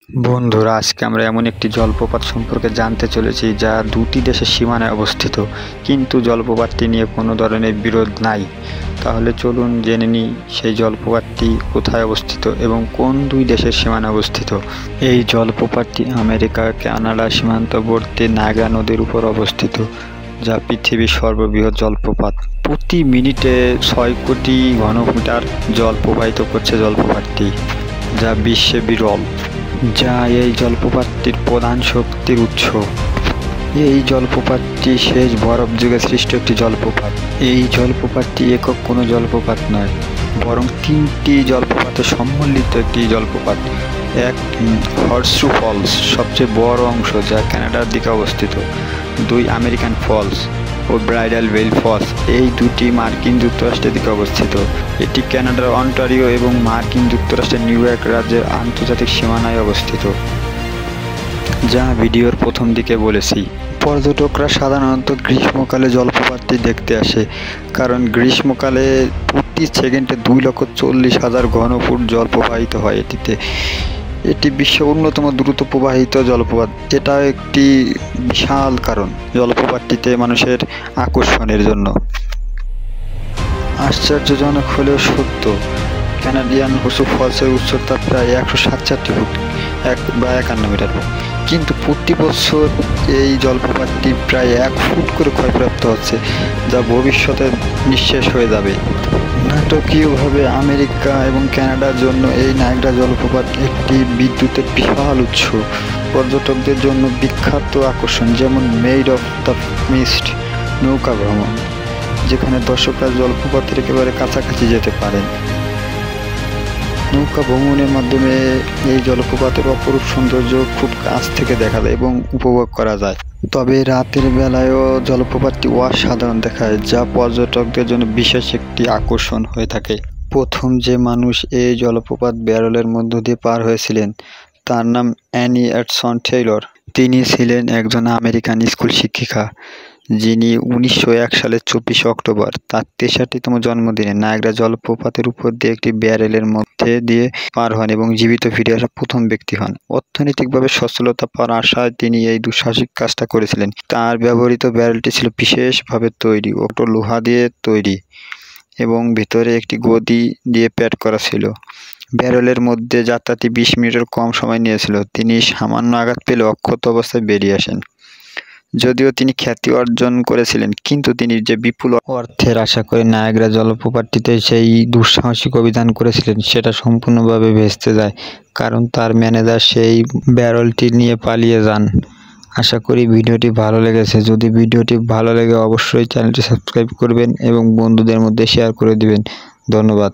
বন্ধুরা, আজকে আমরা এমন একটি জলপ্রপাত সম্পর্কে জানতে চলেছি যা দুটি দেশের সীমানায় অবস্থিত, কিন্তু জলপ্রপাতটি নিয়ে কোনো ধরনের বিরোধ নাই। তাহলে চলুন জেনে নিই সেই জলপ্রপাতটি কোথায় অবস্থিত এবং কোন দুই দেশের সীমানায় অবস্থিত। এই জলপ্রপাতটি আমেরিকা কানাডা সীমান্তবর্তী নায়াগ্রা নদীর উপর অবস্থিত, যা পৃথিবীর সর্ববৃহৎ জলপ্রপাত। প্রতি মিনিটে 6 কোটি ঘনমিটার জল প্রবাহিত করছে জলপ্রপাতটি, যা বিশ্বে বিরল, যা এই জলপ্রপাতটির প্রধান শক্তির উৎস। এই জলপ্রপাতটি শেষ বরফ যুগে সৃষ্ট একটি জলপ্রপাত। এই জলপ্রপাতটি একক কোনো জলপ্রপাত নয়, বরং 3টি জলপ্রপাতে সম্মিলিত একটি জলপ্রপাত। এক, হর্সশু ফলস, সবচেয়ে বড় অংশ, যা কানাডার দিকে অবস্থিত। 2, আমেরিকান ফলস ও ব্রাইডাল ভেল ফলস, এই দুটি মার্কিন যুক্তরাষ্ট্রের দিকে অবস্থিত। এটি কানাডার অন্টারিও এবং মার্কিন যুক্তরাষ্ট্রের নিউ ইয়র্ক রাজ্যের আন্তর্জাতিক সীমানায় অবস্থিত, যা ভিডিওর প্রথম দিকে বলেছি। পর্যটকরা সাধারণত গ্রীষ্মকালে জলপ্রপাতটি দেখতে আসে, কারণ গ্রীষ্মকালে প্রতি সেকেন্ডে 2,40,000 ঘনফুট জল প্রবাহিত হয় এটিতে। এটি বিশ্বের অন্যতম দ্রুত প্রবাহিত জলপ্রপাত। এটাও একটি বিশাল কারণ জলপ্রপাতটিতে মানুষের আকর্ষণের জন্য। আশ্চর্যজনক হলেও সত্য, কানাডিয়ান হর্সশু ফলসের উচ্চতা প্রায় 167 ফুট 51 মিটার, কিন্তু প্রতি বছর এই জলপ্রপাতটি প্রায় 1 ফুট করে ক্ষয়প্রাপ্ত হচ্ছে, যা ভবিষ্যতে নিঃশেষ হয়ে যাবে। নাটকীয়ভাবে আমেরিকা এবং কানাডার জন্য এই নায়াগ্রা জলপ্রপাত একটি বিদ্যুতের বিশাল উৎস। পর্যটকদের জন্য বিখ্যাত আকর্ষণ যেমন মেড অফ দ্য মিস্ট নৌকা ভ্রমণ, যেখানে দর্শকরা জলপ্রপাতের একেবারে কাছাকাছি যেতে পারেন। নৌকা ভ্রমণের মাধ্যমে এই জলপ্রপাতের অপরূপ সৌন্দর্য খুব কাছ থেকে দেখা যায় এবং উপভোগ করা যায়। তবে রাতের বেলায়ও জলপ্রপাতটি অসাধারণ দেখায়, যা পর্যটকদের জন্য বিশেষ একটি আকর্ষণ হয়ে থাকে। প্রথম যে মানুষ এই জলপ্রপাত ব্যারেলের মধ্য দিয়ে পার হয়েছিলেন তার নাম অ্যানি এডসন টেইলর। তিনি ছিলেন একজন আমেরিকান স্কুল শিক্ষিকা, যিনি 1901 সালের 24 অক্টোবর তার 63তম জন্মদিনে নায়াগ্রা জলপ্রপাতের উপর দিয়ে একটি ব্যারেলের মধ্যে দিয়ে পার হন এবং জীবিত ফিরে আসা প্রথম ব্যক্তি হন। অর্থনৈতিকভাবে সচ্ছলতা পাওয়ার আশায় তিনি এই দুঃসাহসিক কাজটা করেছিলেন। তার ব্যবহৃত ব্যারেলটি ছিল বিশেষভাবে তৈরি, ওটা লোহা দিয়ে তৈরি এবং ভিতরে একটি গদি দিয়ে প্যাড করা ছিল। ব্যারেলের মধ্যে যাত্রাটি 20 মিনিটের কম সময় নিয়েছিল। তিনি সামান্য আঘাত পেলে অক্ষত অবস্থায় বেরিয়ে আসেন। যদিও তিনি খ্যাতি অর্জন করেছিলেন, কিন্তু তিনি যে বিপুল অর্থের আশা করে নায়াগ্রা জলপ্রপাতটিতে সেই দুঃসাহসিক অভিযান করেছিলেন, সেটা সম্পূর্ণভাবে ভেস্তে যায়, কারণ তার ম্যানেজার সেই ব্যারেলটি নিয়ে পালিয়ে যান। আশা করি ভিডিওটি ভালো লেগেছে। যদি ভিডিওটি ভালো লাগে অবশ্যই চ্যানেলটি সাবস্ক্রাইব করবেন এবং বন্ধুদের মধ্যে শেয়ার করে দিবেন। ধন্যবাদ।